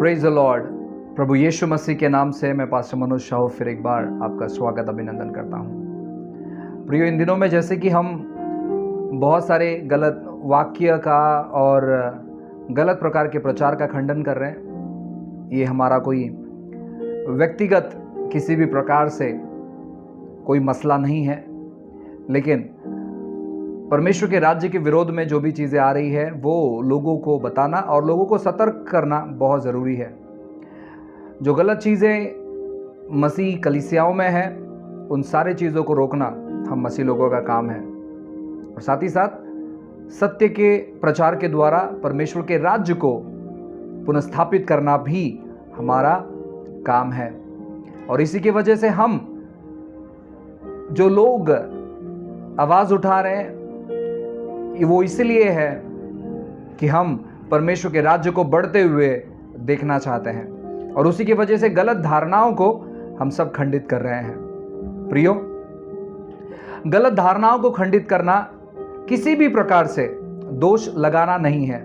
Praise the Lord. प्रभु यीशु मसीह के नाम से मैं पास्टर मनोज शाह फिर एक बार आपका स्वागत अभिनंदन करता हूँ। प्रियो, इन दिनों में जैसे कि हम बहुत सारे गलत वाक्य का और गलत प्रकार के प्रचार का खंडन कर रहे हैं। ये हमारा कोई व्यक्तिगत किसी भी प्रकार से कोई मसला नहीं है, लेकिन परमेश्वर के राज्य के विरोध में जो भी चीज़ें आ रही है वो लोगों को बताना और लोगों को सतर्क करना बहुत ज़रूरी है। जो गलत चीज़ें मसीह कलीसियाओं में है, उन सारे चीज़ों को रोकना हम मसीह लोगों का काम है, और साथ ही साथ सत्य के प्रचार के द्वारा परमेश्वर के राज्य को पुनर्स्थापित करना भी हमारा काम है। और इसी की वजह से हम जो लोग आवाज़ उठा रहे हैं वो इसलिए है कि हम परमेश्वर के राज्य को बढ़ते हुए देखना चाहते हैं, और उसी की वजह से गलत धारणाओं को हम सब खंडित कर रहे हैं। प्रियो, गलत धारणाओं को खंडित करना किसी भी प्रकार से दोष लगाना नहीं है।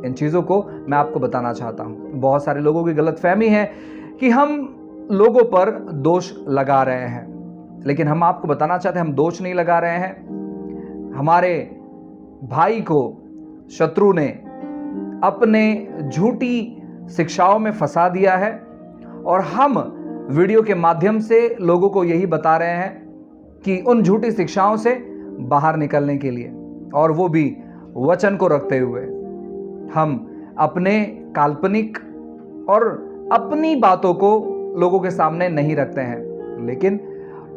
इन चीज़ों को मैं आपको बताना चाहता हूं। बहुत सारे लोगों की गलतफहमी है कि हम लोगों पर दोष लगा रहे हैं, लेकिन हम आपको बताना चाहते हैं हम दोष नहीं लगा रहे हैं। हमारे भाई को शत्रु ने अपने झूठी शिक्षाओं में फंसा दिया है, और हम वीडियो के माध्यम से लोगों को यही बता रहे हैं कि उन झूठी शिक्षाओं से बाहर निकलने के लिए, और वो भी वचन को रखते हुए, हम अपने काल्पनिक और अपनी बातों को लोगों के सामने नहीं रखते हैं, लेकिन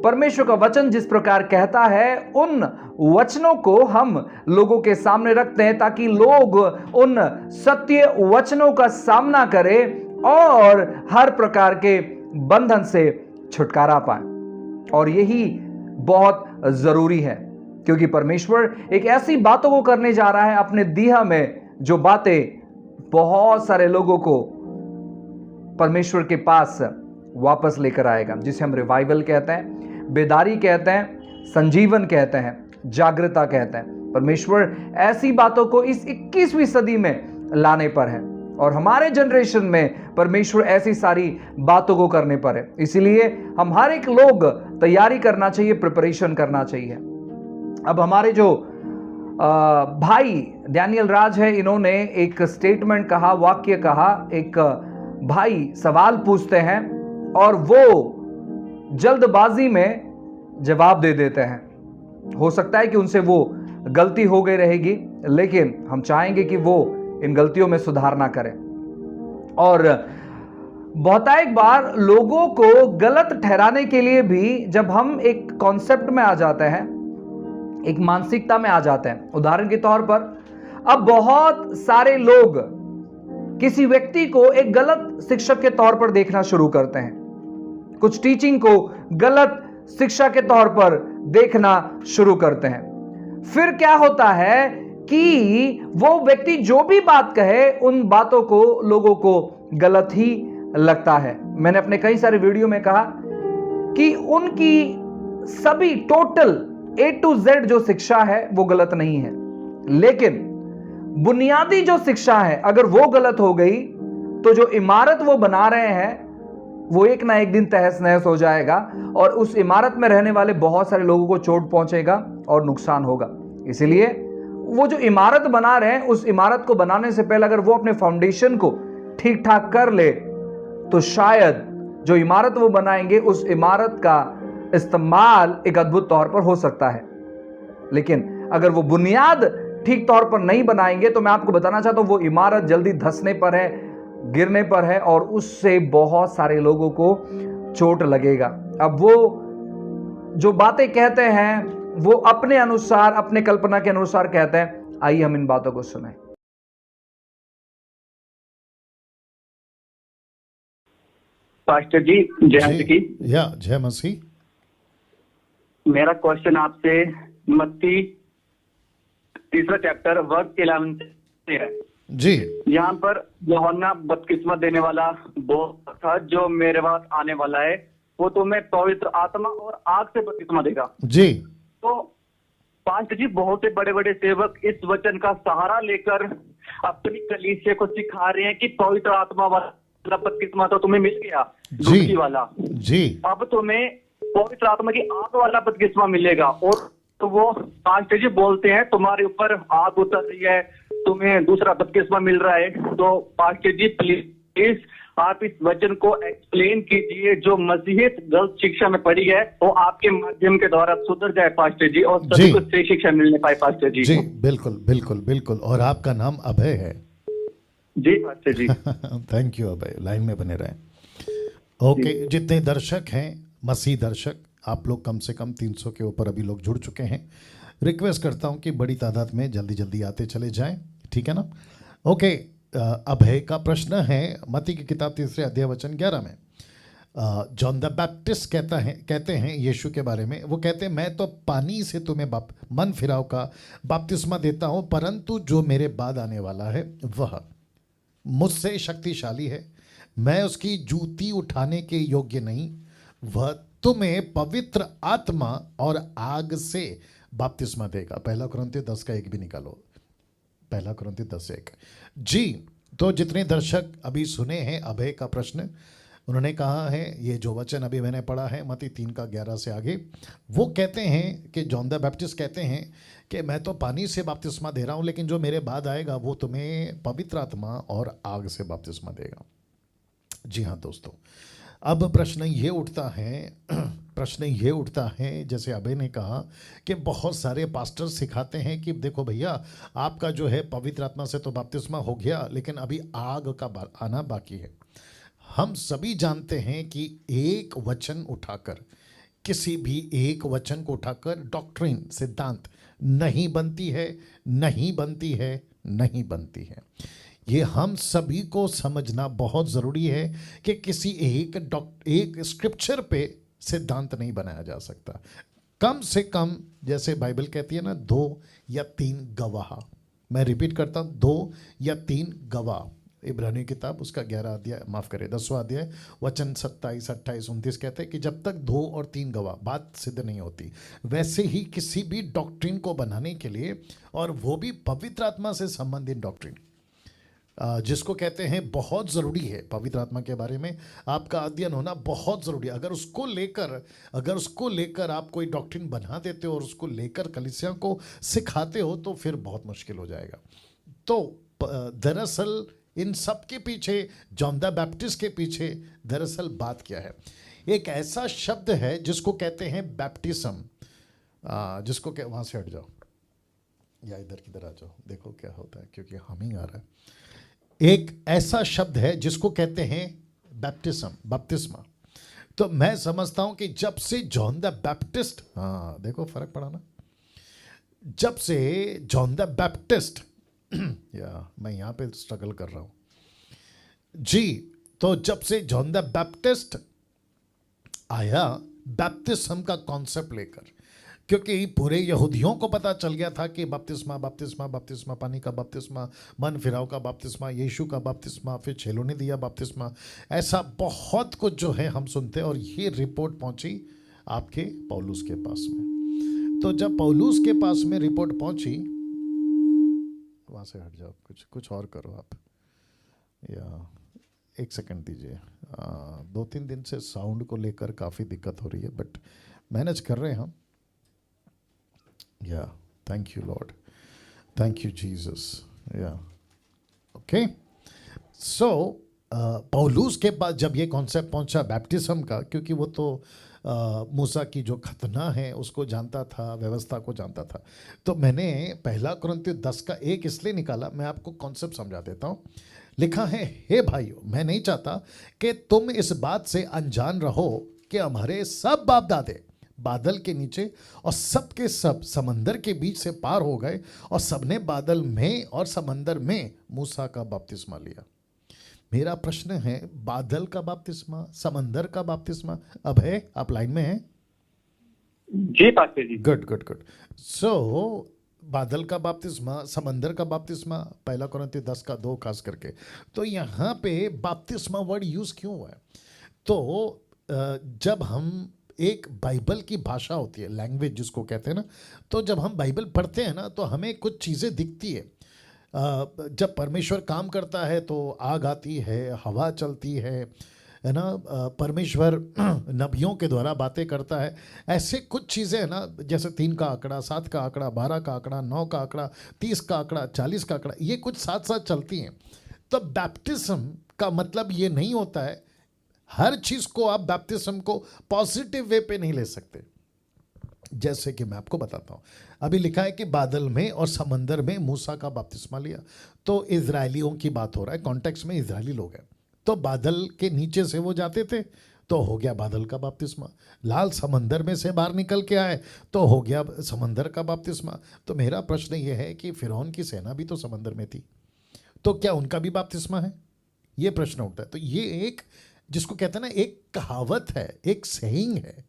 परमेश्वर का वचन जिस प्रकार कहता है उन वचनों को हम लोगों के सामने रखते हैं, ताकि लोग उन सत्य वचनों का सामना करें और हर प्रकार के बंधन से छुटकारा पाएं। और यही बहुत जरूरी है, क्योंकि परमेश्वर एक ऐसी बातों को करने जा रहा है अपने दीहा में, जो बातें बहुत सारे लोगों को परमेश्वर के पास वापस लेकर आएगा, जिसे हम रिवाइवल कहते हैं, बेदारी कहते हैं, संजीवन कहते हैं, जागृता कहते हैं। परमेश्वर ऐसी बातों को इस 21वीं सदी में लाने पर है, और हमारे जनरेशन में परमेश्वर ऐसी सारी बातों को करने पर है। इसीलिए हम हर एक लोग तैयारी करना चाहिए, प्रिपरेशन करना चाहिए। अब हमारे जो भाई डैनियल राज है, इन्होंने एक स्टेटमेंट कहा, वाक्य कहा। एक भाई सवाल पूछते हैं और वो जल्दबाजी में जवाब दे देते हैं। हो सकता है कि उनसे वो गलती हो गई रहेगी, लेकिन हम चाहेंगे कि वो इन गलतियों में सुधार ना करें। और बहुतायत बार लोगों को गलत ठहराने के लिए भी जब हम एक कॉन्सेप्ट में आ जाते हैं, एक मानसिकता में आ जाते हैं, उदाहरण के तौर पर अब बहुत सारे लोग किसी व्यक्ति को एक गलत शिक्षक के तौर पर देखना शुरू करते हैं, कुछ टीचिंग को गलत शिक्षा के तौर पर देखना शुरू करते हैं। फिर क्या होता है कि वो व्यक्ति जो भी बात कहे, उन बातों को लोगों को गलत ही लगता है। मैंने अपने कई सारे वीडियो में कहा कि उनकी सभी टोटल A to Z जो शिक्षा है वो गलत नहीं है, लेकिन बुनियादी जो शिक्षा है अगर वो गलत हो गई तो जो इमारत वो बना रहे हैं वो एक ना एक दिन तहस नहस हो जाएगा, और उस इमारत में रहने वाले बहुत सारे लोगों को चोट पहुंचेगा और नुकसान होगा। इसलिए वो जो इमारत बना रहे हैं, उस इमारत को बनाने से पहले अगर वो अपने फाउंडेशन को ठीक ठाक कर ले तो शायद जो इमारत वो बनाएंगे उस इमारत का इस्तेमाल एक अद्भुत तौर पर हो सकता है। लेकिन अगर वो बुनियाद ठीक तौर पर नहीं बनाएंगे तो मैं आपको बताना चाहता हूं वो इमारत जल्दी धंसने पर है, गिरने पर है, और उससे बहुत सारे लोगों को चोट लगेगा। अब वो जो बातें कहते हैं वो अपने अनुसार, अपने कल्पना के अनुसार कहते हैं। आइए हम इन बातों को सुनें। पास्टर जी, जय की जय मसीह। मेरा क्वेश्चन आपसे मत्ती 3 चैप्टर वर्स 11 से है जी। यहाँ पर यूहन्ना बपतिस्मा देने वाला वो था, जो मेरे पास आने वाला है वो तुम्हें पवित्र आत्मा और आग से बपतिस्मा देगा जी। तो पास्टर जी, बहुत से बड़े बड़े सेवक इस वचन का सहारा लेकर अपनी कलीसिया को सिखा रहे हैं कि पवित्र आत्मा वाला वाला बपतिस्मा तो तुम्हें मिल गया, जी डुबकी वाला। जी अब तुम्हें पवित्र आत्मा की आग वाला बपतिस्मा मिलेगा। और तो वो पास्टर जी बोलते हैं तुम्हारे ऊपर आग उतर रही है, तुम्हें दूसरा बपतिस्मा मिल रहा है। तो पास्टर जी प्लीज आप इस वचन को एक्सप्लेन कीजिए, जो मसीहियत गलत शिक्षा में पड़ी है वो आपके माध्यम के द्वारा सुधर जाए पास्टर जी, और सभी जी। को सही शिक्षा मिलने पाए पास्टर जी। जी बिल्कुल बिल्कुल बिल्कुल। और आपका नाम अभय है। जी pastor ji. Thank you Abhay, line में बने रहें। ओके, जितने दर्शक हैं मसीह दर्शक, आप लोग कम से कम 300 के ऊपर अभी लोग जुड़ चुके हैं। रिक्वेस्ट करता हूं कि बड़ी तादाद में जल्दी जल्दी आते चले जाएं, ठीक है ना। ओके, अभय का प्रश्न है मत्ती की किताब 3 अध्याय वचन 11 में जॉन द बैप्टिस्ट कहते हैं यीशु के बारे में। वो कहते हैं मैं तो पानी से तुम्हें मन फिराव का बपतिस्मा देता हूं, परंतु जो मेरे बाद आने वाला है वह मुझसे शक्तिशाली है, मैं उसकी जूती उठाने के योग्य नहीं। वह तुम्हें पवित्र आत्मा और आग से बपतिस्मा देगा। 1 कुरिन्थियों 10:1 भी निकालो, 1 कुरिन्थियों 10:1। जी, तो जितने दर्शक अभी सुने हैं अभय का प्रश्न, उन्होंने कहा है ये जो वचन अभी मैंने पढ़ा है मत्ती 3:11 से आगे, वो कहते हैं कि जॉन द बैप्टिस्ट कहते हैं कि मैं तो पानी से बपतिस्मा दे रहा हूँ, लेकिन जो मेरे बाद आएगा वो तुम्हें पवित्र आत्मा और आग से बपतिस्मा देगा। जी हाँ दोस्तों, अब प्रश्न ये उठता है जैसे अभय ने कहा कि बहुत सारे पास्टर सिखाते हैं कि देखो भैया आपका जो है पवित्र आत्मा से तो बपतिस्मा हो गया, लेकिन अभी आग का आना बाकी है। हम सभी जानते हैं कि एक वचन उठाकर, किसी भी एक वचन को उठाकर डॉक्ट्रिन सिद्धांत नहीं बनती है। ये हम सभी को समझना बहुत ज़रूरी है कि किसी एक स्क्रिप्चर पे सिद्धांत नहीं बनाया जा सकता। कम से कम जैसे बाइबल कहती है ना, 2 या 3 गवाह। मैं रिपीट करता हूँ, 2 या 3 गवाह। इब्रानी किताब उसका 10वां अध्याय वचन 27, 28, 29 कहते हैं कि जब तक 2 और 3 गवाह बात सिद्ध नहीं होती। वैसे ही किसी भी डॉक्ट्रिन को बनाने के लिए, और वो भी पवित्र आत्मा से संबंधित डॉक्ट्रिन, जिसको कहते हैं बहुत ज़रूरी है, पवित्र आत्मा के बारे में आपका अध्ययन होना बहुत ज़रूरी है। अगर उसको लेकर आप कोई डॉक्ट्रिन बना देते हो और उसको लेकर कलीसिया को सिखाते हो तो फिर बहुत मुश्किल हो जाएगा। तो दरअसल इन सब के पीछे, जॉन द बैप्टिस्ट के पीछे दरअसल बात क्या है? एक ऐसा शब्द है जिसको कहते हैं बैप्टिज्म, जिसको वहाँ से हट जाओ या इधर किधर आ जाओ, देखो क्या होता है क्योंकि हमिंग आ रहा है। एक ऐसा शब्द है जिसको कहते हैं बैप्टिज्म, बपतिस्मा। तो मैं समझता हूं कि जब से जॉन द बैप्टिस्ट, हाँ देखो फर्क पड़ा ना, जब से जॉन द बैप्टिस्ट या मैं यहां पे स्ट्रगल कर रहा हूं जी, तो जब से जॉन द बैप्टिस्ट आया बैप्टिज्म का कॉन्सेप्ट लेकर, क्योंकि पूरे यहूदियों को पता चल गया था कि बपतिस्मा, पानी का बपतिस्मा, मन फिराव का बपतिस्मा, यीशु का बपतिस्मा, फिर चेलों ने दिया बपतिस्मा, ऐसा बहुत कुछ जो है हम सुनते हैं। और ये रिपोर्ट पहुंची आपके पौलुस के पास में। तो जब पौलुस के पास में रिपोर्ट पहुंची, वहाँ से हट जाओ, कुछ और करो आप, या 1 सेकंड दीजिए। 2-3 दिन से साउंड को लेकर काफ़ी दिक्कत हो रही है, बट मैनेज कर रहे हैं हम। Yeah, thank you Lord, thank you Jesus. Yeah, okay. So पौलुस के पास जब ये कॉन्सेप्ट पहुंचा बैप्टिज्म का, क्योंकि वो तो मूसा की जो खतना है उसको जानता था, व्यवस्था को जानता था, तो मैंने 1 कुरिन्थियों 10:1 इसलिए निकाला। मैं आपको कॉन्सेप्ट समझा देता हूँ। लिखा है, हे भाइयों, मैं नहीं चाहता कि तुम इस बात से अनजान रहो कि हमारे सब बाप दादे बादल के नीचे और सब के सब समंदर के बीच से पार हो गए, और सबने बादल में और समंदर में मूसा का बपतिस्मा लिया। मेरा प्रश्न है, बादल का बपतिस्मा, समंदर का बपतिस्मा। अब है, आप लाइन में हैं? जी पास्टर जी। गुड। सो बादल का बपतिस्मा, समंदर का बपतिस्मा, 1 कुरिन्थियों 10:2 खास करके। तो यहाँ पे बपतिस्मा वर्ड यूज क्यों हुआ है? तो जब हम एक बाइबल की भाषा होती है, लैंग्वेज जिसको कहते हैं ना, तो जब हम बाइबल पढ़ते हैं ना तो हमें कुछ चीज़ें दिखती है। जब परमेश्वर काम करता है तो आग आती है, हवा चलती है ना। परमेश्वर नबियों के द्वारा बातें करता है। ऐसे कुछ चीज़ें है ना, जैसे 3 का आंकड़ा, 7 का आंकड़ा, 12 का आंकड़ा, 9 का आंकड़ा, 30 का आंकड़ा, 40 का आंकड़ा, ये कुछ साथ साथ चलती हैं। तो बैप्टिज्म का मतलब ये नहीं होता है, हर चीज़ को आप बैप्टिज्म को पॉजिटिव वे पे नहीं ले सकते। जैसे कि मैं आपको बताता हूँ, अभी लिखा है कि बादल में और समंदर में मूसा का बपतिस्मा लिया, तो इजरायलियों की बात हो रहा है, कॉन्टेक्स्ट में इजरायली लोग हैं। तो बादल के नीचे से वो जाते थे तो हो गया बादल का बपतिस्मा। लाल समंदर में से बाहर निकल के आए तो हो गया समंदर का बपतिस्मा। तो मेरा प्रश्न ये है कि फिरौन की सेना भी तो समंदर में थी, तो क्या उनका भी बपतिस्मा है? ये प्रश्न उठता है। तो ये एक, जिसको कहते हैं ना, एक कहावत है, एक सेइंग है,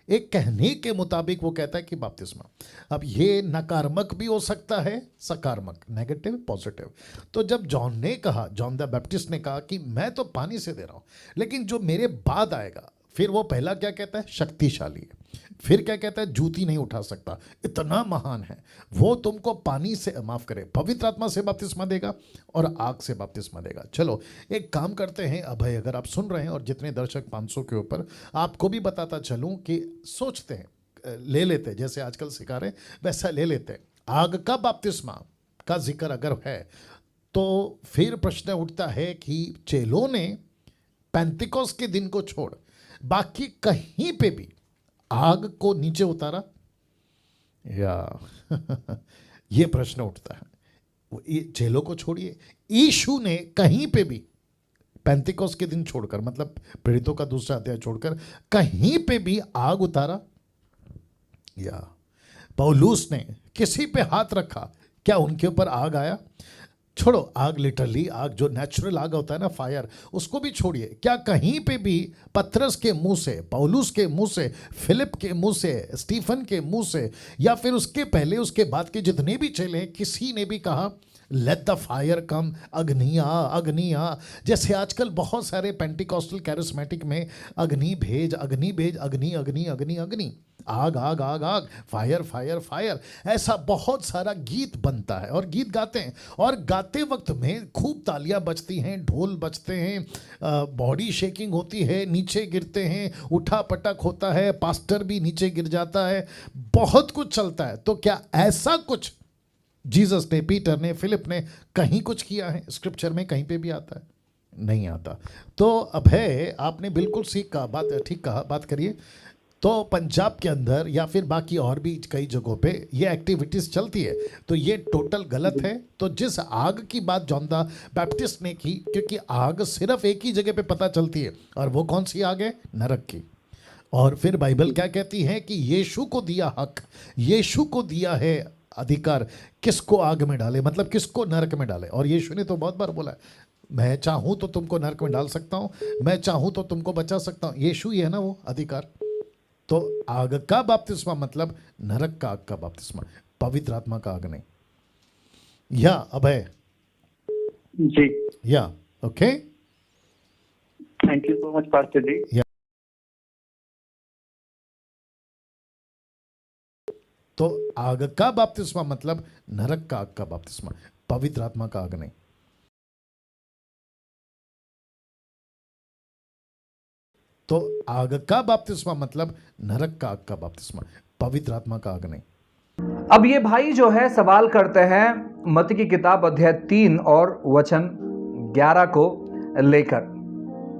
एक कहने के मुताबिक वो कहता है कि बपतिस्मा। अब ये नकारात्मक भी हो सकता है, सकारात्मक, नेगेटिव, पॉजिटिव। तो जब जॉन ने कहा, जॉन द बैप्टिस्ट ने कहा कि मैं तो पानी से दे रहा हूँ, लेकिन जो मेरे बाद आएगा, फिर वो पहला क्या कहता है? शक्तिशाली है। फिर क्या कहता है? जूती नहीं उठा सकता, इतना महान है वो, तुमको पानी से, माफ करे, पवित्र आत्मा से बपतिस्मा देगा और आग से बपतिस्मा देगा। चलो एक काम करते हैं अभय, अगर आप सुन रहे हैं और जितने दर्शक 500 के ऊपर, आपको भी बताता चलूं कि सोचते हैं, ले लेते हैं, जैसे आजकल सिखा रहे वैसा ले लेते हैं। आग का बपतिस्मा का जिक्र अगर है तो फिर प्रश्न उठता है कि चेलों ने पेंतिकोस्त के दिन को छोड़ बाकी कहीं पे भी आग को नीचे उतारा या ये प्रश्न उठता है। चेलों को छोड़िए, यीशु ने कहीं पे भी पेंतिकोस्त के दिन छोड़कर, मतलब प्रेरितों का दूसरा अध्याय छोड़कर, कहीं पे भी आग उतारा? या पौलुस ने किसी पे हाथ रखा, क्या उनके ऊपर आग आया? छोड़ो आग, लिटरली आग, जो नेचुरल आग होता है ना, फायर, उसको भी छोड़िए। क्या कहीं पे भी पतरस के मुंह से, पौलुस के मुंह से, फिलिप के मुंह से, स्टीफन के मुंह से, या फिर उसके पहले उसके बाद के जितने भी चेले हैं, किसी ने भी कहा लेट द फायर कम, अग्नि आ, अग्नि आ? जैसे आजकल बहुत सारे पेंटिकॉस्टल कैरिस्मेटिक में अग्नि भेज, अग्नि भेज, अग्नि अग्नि अग्नि अग्नि, आग आग आग आग, फायर फायर फायर, ऐसा बहुत सारा गीत बनता है और गीत गाते हैं, और गाते वक्त में खूब तालियां बजती हैं, ढोल बजते हैं, बॉडी शेकिंग होती है, नीचे गिरते हैं, उठा पटक होता है, पास्टर भी नीचे गिर जाता है, बहुत कुछ चलता है। तो क्या ऐसा कुछ जीसस ने, पीटर ने, फिलिप ने कहीं कुछ किया है? स्क्रिप्चर में कहीं पे भी आता है? नहीं आता। तो अभय, आपने बिल्कुल ठीक कहा, बात करिए। तो पंजाब के अंदर या फिर बाकी और भी कई जगहों पे ये एक्टिविटीज़ चलती है, तो ये टोटल गलत है। तो जिस आग की बात जॉन द बैप्टिस्ट ने की, क्योंकि आग सिर्फ एक ही जगह पे पता चलती है, और वो कौन सी आग है? नरक की। और फिर बाइबल क्या कहती है कि यीशु को दिया हक, यीशु को दिया है अधिकार, किसको आग में डाले, मतलब किसको नरक में डाले। और यीशु ने तो बहुत बार बोला है, मैं चाहूँ तो तुमको नरक में डाल सकता हूँ, मैं चाहूँ तो तुमको बचा सकता हूँ। यीशु ही है ना वो अधिकार। तो आग का बपतिस्मा मतलब नरक का आग का बपतिस्मा, पवित्र आत्मा का आग नहीं। या अभय जी, या okay, thank you so much pastor ji. तो आग का बपतिस्मा मतलब नरक का आग का बपतिस्मा, पवित्र आत्मा का आग नहीं। तो आग का बपतिस्मा मतलब नरक का आग का बपतिस्मा, पवित्र आत्मा का आग नहीं। अब ये भाई जो है सवाल करते हैं मत्ती की किताब अध्याय 3 और वचन 11 को लेकर।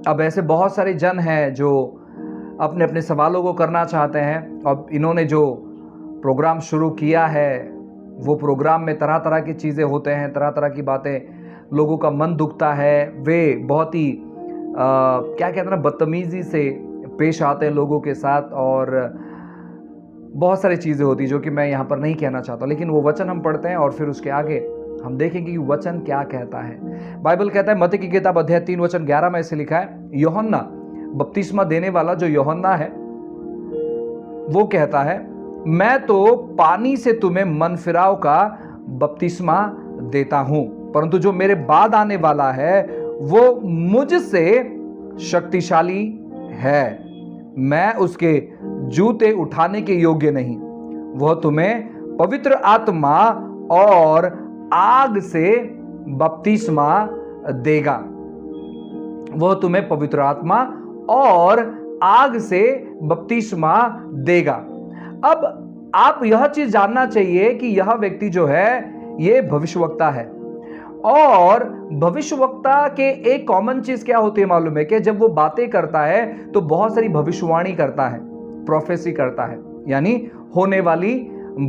अब ऐसे बहुत सारे जन हैं जो अपने अपने सवालों को करना चाहते हैं। अब इन्होंने जो प्रोग्राम शुरू किया है, वो प्रोग्राम में तरह तरह की चीज़ें होते हैं, तरह तरह की बातें, लोगों का मन दुखता है, वे बहुत ही क्या कहते हैं ना, बदतमीज़ी से पेश आते हैं लोगों के साथ, और बहुत सारी चीज़ें होती जो कि मैं यहाँ पर नहीं कहना चाहता। लेकिन वो वचन हम पढ़ते हैं और फिर उसके आगे हम देखेंगे कि वचन क्या कहता है। बाइबल कहता है मत्ती की किताब अध्याय 3 वचन 11 में ऐसे लिखा है, यूहन्ना बपतिस्मा देने वाला जो यूहन्ना है वो कहता है, मैं तो पानी से तुम्हें मन फिराव का बपतिस्मा देता हूं, परंतु जो मेरे बाद आने वाला है वो मुझसे शक्तिशाली है, मैं उसके जूते उठाने के योग्य नहीं। वह तुम्हें पवित्र आत्मा और आग से बपतिस्मा देगा। वह तुम्हें पवित्र आत्मा और आग से बपतिस्मा देगा। अब आप यह चीज जानना चाहिए कि यह व्यक्ति जो है ये भविष्यवक्ता है, और भविष्यवक्ता के एक कॉमन चीज क्या होती है मालूम है कि जब वो बातें करता है तो बहुत सारी भविष्यवाणी करता है, प्रोफेसी करता है, यानी होने वाली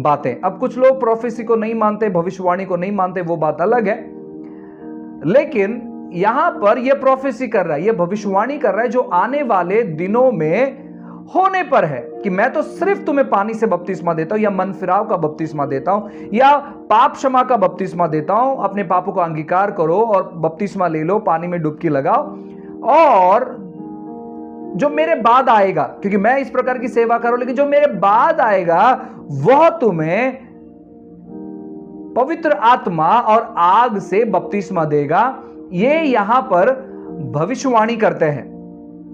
बातें। अब कुछ लोग प्रोफेसी को नहीं मानते, भविष्यवाणी को नहीं मानते, वो बात अलग है, लेकिन यहां पर यह प्रोफेसी कर रहा है, यह भविष्यवाणी कर रहा है जो आने वाले दिनों में होने पर है, कि मैं तो सिर्फ तुम्हें पानी से बपतिस्मा देता हूं, या मन फिराव का बपतिस्मा देता हूं, या पाप क्षमा का बपतिस्मा देता हूं, अपने पापों का अंगीकार करो और बपतिस्मा ले लो, पानी में डुबकी लगाओ, और जो मेरे बाद आएगा, क्योंकि मैं इस प्रकार की सेवा करूं, लेकिन जो मेरे बाद आएगा वह तुम्हें पवित्र आत्मा और आग से बपतिस्मा देगा। ये यहां पर भविष्यवाणी करते हैं,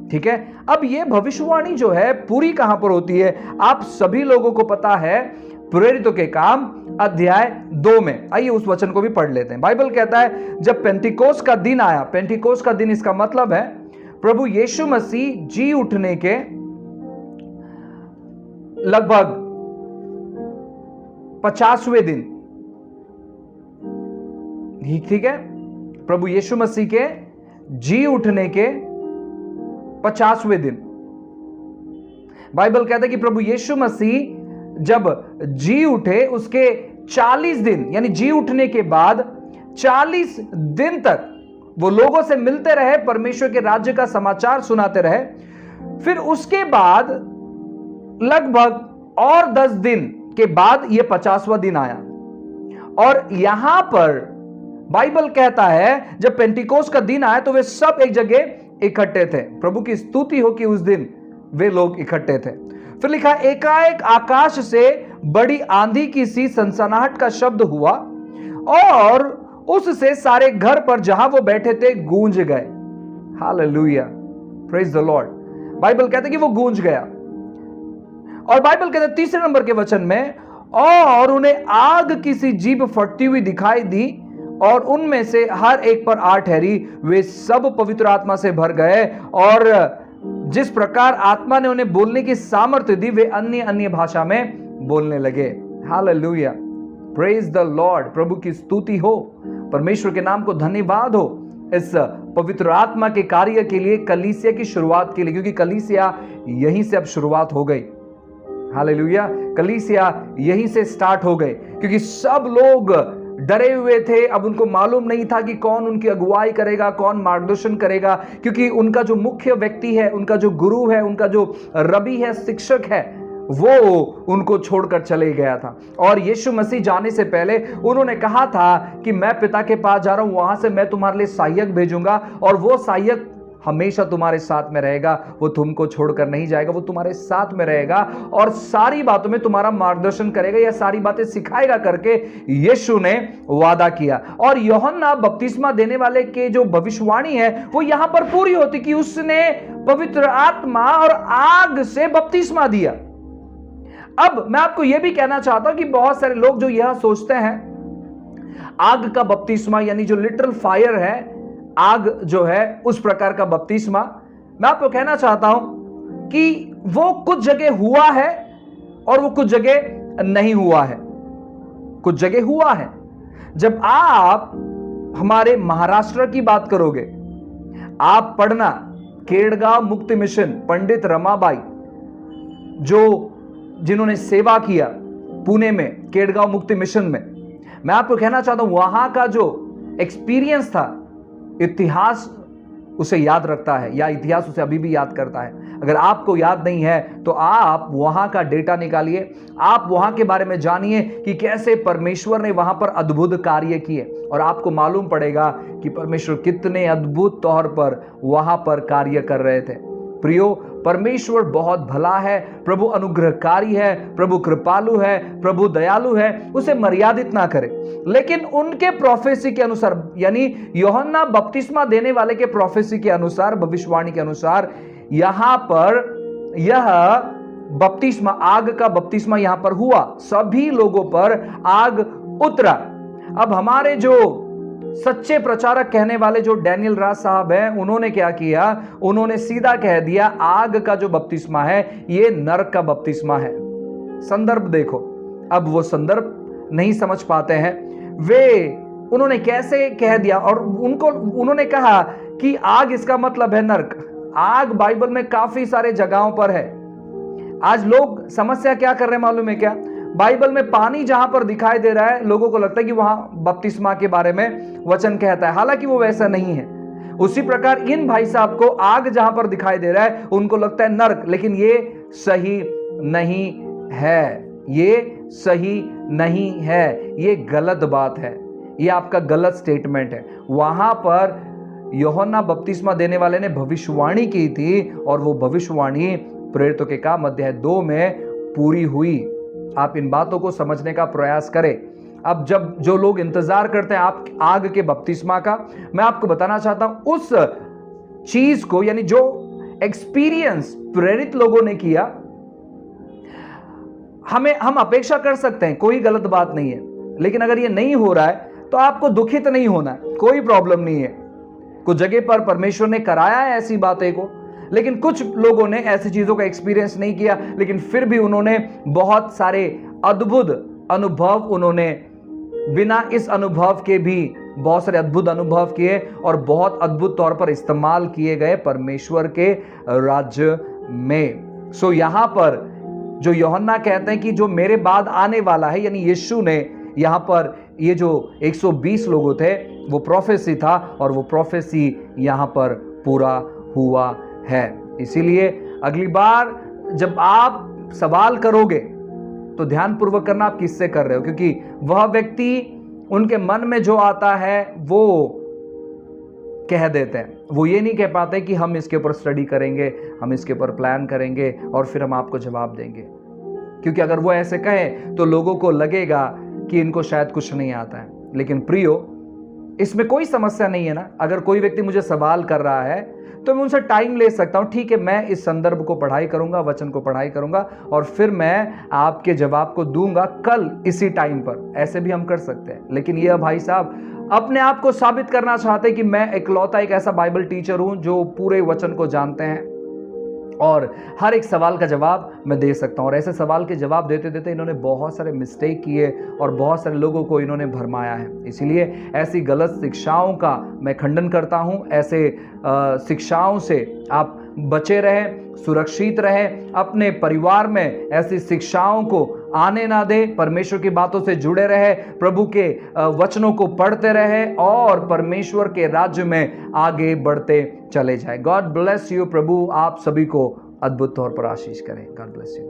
ठीक है। अब ये भविष्यवाणी जो है पूरी कहां पर होती है? आप सभी लोगों को पता है, प्रेरितों के काम अध्याय 2 में। आइए उस वचन को भी पढ़ लेते हैं। बाइबल कहता है जब पेंटिकोस का दिन आया, पेंटिकोस का दिन इसका मतलब है प्रभु यीशु मसीह जी उठने के लगभग 50वें दिन, ठीक है, प्रभु यीशु मसीह के जी उठने के 50वें दिन। बाइबल कहता है कि प्रभु यीशु मसीह जब जी उठे उसके 40 दिन, यानी जी उठने के बाद 40 दिन तक वो लोगों से मिलते रहे, परमेश्वर के राज्य का समाचार सुनाते रहे। फिर उसके बाद लगभग और 10 दिन के बाद यह 50वां दिन आया, और यहां पर बाइबल कहता है जब पेंटिकोस का दिन आया तो वे सब एक जगह इकट्ठे थे। प्रभु की स्तुति हो कि उस दिन वे लोग इकट्ठे थे। फिर लिखा, एकाएक आकाश से बड़ी आंधी की सी सनसनाहट का शब्द हुआ और उससे सारे घर पर जहां वो बैठे थे गूंज गए। Hallelujah, praise the Lord. Bible कहता है कि वो गूंज गया, और बाइबल कहता है 3 नंबर के वचन में, और उन्हें आग की सी जीभ फटती हुई दिखाई दी और उनमें से हर एक पर आ ठहरी। वे सब पवित्र आत्मा से भर गए और जिस प्रकार आत्मा ने उन्हें बोलने की सामर्थ्य दी वे अन्य अन्य भाषा में बोलने लगे। Hallelujah, praise the Lord. प्रभु की स्तुति हो, परमेश्वर के नाम को धन्यवाद हो इस पवित्र आत्मा के कार्य के लिए, कलीसिया की शुरुआत के लिए, क्योंकि कलीसिया यहीं से अब शुरुआत हो गई। हालेलुया, कलीसिया यहीं से स्टार्ट हो गए, क्योंकि सब लोग डरे हुए थे। अब उनको मालूम नहीं था कि कौन उनकी अगुवाई करेगा, कौन मार्गदर्शन करेगा, क्योंकि उनका जो मुख्य व्यक्ति है, उनका जो गुरु है, उनका जो रबी है, शिक्षक है, वो उनको छोड़कर चले गया था। और यीशु मसीह जाने से पहले उन्होंने कहा था कि मैं पिता के पास जा रहा हूं, वहां से मैं तुम्हारे लिए सहायक भेजूंगा, और वो सहायक हमेशा तुम्हारे साथ में रहेगा, वो तुमको छोड़कर नहीं जाएगा, वो तुम्हारे साथ में रहेगा और सारी बातों में तुम्हारा मार्गदर्शन करेगा, या सारी बातें सिखाएगा करके यीशु ने वादा किया। और यूहन्ना बपतिस्मा देने वाले के जो भविष्यवाणी है वो यहां पर पूरी होती कि उसने पवित्र आत्मा और आग से बपतिस्मा दिया। अब मैं आपको यह भी कहना चाहता हूं कि बहुत सारे लोग जो यह सोचते हैं आग का बपतिस्मा, यानी जो लिटरल फायर है, आग जो है उस प्रकार का बपतिस्मा, मैं आपको कहना चाहता हूं कि वो कुछ जगह हुआ है और वो कुछ जगह नहीं हुआ है। कुछ जगह हुआ है। जब आप हमारे महाराष्ट्र की बात करोगे, आप पढ़ना केड़गांव मुक्ति मिशन, पंडित रमाबाई जिन्होंने सेवा किया पुणे में केड़गांव मुक्ति मिशन में, मैं आपको कहना चाहता हूं वहां का जो एक्सपीरियंस था, इतिहास उसे याद रखता है, या इतिहास उसे अभी भी याद करता है। अगर आपको याद नहीं है तो आप वहां का डेटा निकालिए, आप वहां के बारे में जानिए कि कैसे परमेश्वर ने वहां पर अद्भुत कार्य किए, और आपको मालूम पड़ेगा कि परमेश्वर कितने अद्भुत तौर पर वहां पर कार्य कर रहे थे। प्रियो, परमेश्वर बहुत भला है, प्रभु अनुग्रहकारी है, प्रभु कृपालु है, प्रभु दयालु है, उसे मर्यादित ना करे। लेकिन उनके प्रोफेसी के अनुसार, यानी यूहन्ना बपतिस्मा देने वाले के प्रोफेसी के अनुसार, भविष्यवाणी के अनुसार, यहां पर यह बपतिस्मा, आग का बपतिस्मा यहां पर हुआ, सभी लोगों पर आग उतरा। अब हमारे जो सच्चे प्रचारक कहने वाले जो डैनियल राज साहब हैं, उन्होंने क्या किया, उन्होंने सीधा कह दिया आग का जो बपतिस्मा है ये नरक का बपतिस्मा है। संदर्भ देखो, अब वो संदर्भ नहीं समझ पाते हैं उन्होंने कैसे कह दिया, और उन्होंने कहा कि आग इसका मतलब है नरक। आग बाइबल में काफी सारे जगहों पर है। आज लोग समस्या क्या कर रहे हैं मालूम है क्या, बाइबल में पानी जहां पर दिखाई दे रहा है लोगों को लगता है कि वहां बपतिस्मा के बारे में वचन कहता है, हालांकि वो वैसा नहीं है। उसी प्रकार इन भाई साहब को आग जहां पर दिखाई दे रहा है उनको लगता है नरक, लेकिन ये सही नहीं है, ये सही नहीं है, ये गलत बात है, ये आपका गलत स्टेटमेंट है। वहां पर यूहन्ना बपतिस्मा देने वाले ने भविष्यवाणी की थी और वो भविष्यवाणी प्रेरितों के काम अध्याय 2 में पूरी हुई। आप इन बातों को समझने का प्रयास करें। अब जब जो लोग इंतजार करते हैं आप आग के बपतिस्मा का, मैं आपको बताना चाहता हूं उस चीज को, यानी जो एक्सपीरियंस प्रेरित लोगों ने किया, हम अपेक्षा कर सकते हैं, कोई गलत बात नहीं है। लेकिन अगर ये नहीं हो रहा है तो आपको दुखित नहीं होना है, कोई प्रॉब्लम नहीं है। कुछ जगह पर परमेश्वर ने कराया है ऐसी बातें को, लेकिन कुछ लोगों ने ऐसी चीजों का एक्सपीरियंस नहीं किया, लेकिन फिर भी उन्होंने बहुत सारे अद्भुत अनुभव, उन्होंने बिना इस अनुभव के भी बहुत सारे अद्भुत अनुभव किए और बहुत अद्भुत तौर पर इस्तेमाल किए गए परमेश्वर के राज्य में। सो यहां पर जो यूहन्ना कहते हैं कि जो मेरे बाद आने वाला है, यानी यीशु ने यहां पर ये जो 120 लोग थे वो प्रोफेसी था और वो प्रोफेसी यहां पर पूरा हुआ है। इसीलिए अगली बार जब आप सवाल करोगे तो ध्यानपूर्वक करना आप किससे कर रहे हो, क्योंकि वह व्यक्ति उनके मन में जो आता है वो कह देते हैं। वो ये नहीं कह पाते कि हम इसके ऊपर स्टडी करेंगे, हम इसके ऊपर प्लान करेंगे और फिर हम आपको जवाब देंगे, क्योंकि अगर वो ऐसे कहें तो लोगों को लगेगा कि इनको शायद कुछ नहीं आता है। लेकिन प्रियो, इसमें कोई समस्या नहीं है ना। अगर कोई व्यक्ति मुझे सवाल कर रहा है तो मैं उनसे टाइम ले सकता हूं, ठीक है, मैं इस संदर्भ को पढ़ाई करूंगा, वचन को पढ़ाई करूंगा और फिर मैं आपके जवाब को दूंगा कल इसी टाइम पर। ऐसे भी हम कर सकते हैं। लेकिन यह भाई साहब अपने आप को साबित करना चाहते हैं कि मैं इकलौता एक ऐसा बाइबल टीचर हूं जो पूरे वचन को जानते हैं और हर एक सवाल का जवाब मैं दे सकता हूं। और ऐसे सवाल के जवाब देते देते इन्होंने बहुत सारे मिस्टेक किए और बहुत सारे लोगों को इन्होंने भरमाया है। इसीलिए ऐसी गलत शिक्षाओं का मैं खंडन करता हूं। ऐसे शिक्षाओं से आप बचे रहें, सुरक्षित रहें, अपने परिवार में ऐसी शिक्षाओं को आने ना दे, परमेश्वर की बातों से जुड़े रहे, प्रभु के वचनों को पढ़ते रहे और परमेश्वर के राज्य में आगे बढ़ते चले जाए। God bless you. प्रभु आप सभी को अद्भुत तौर पर आशीष करें। God bless you.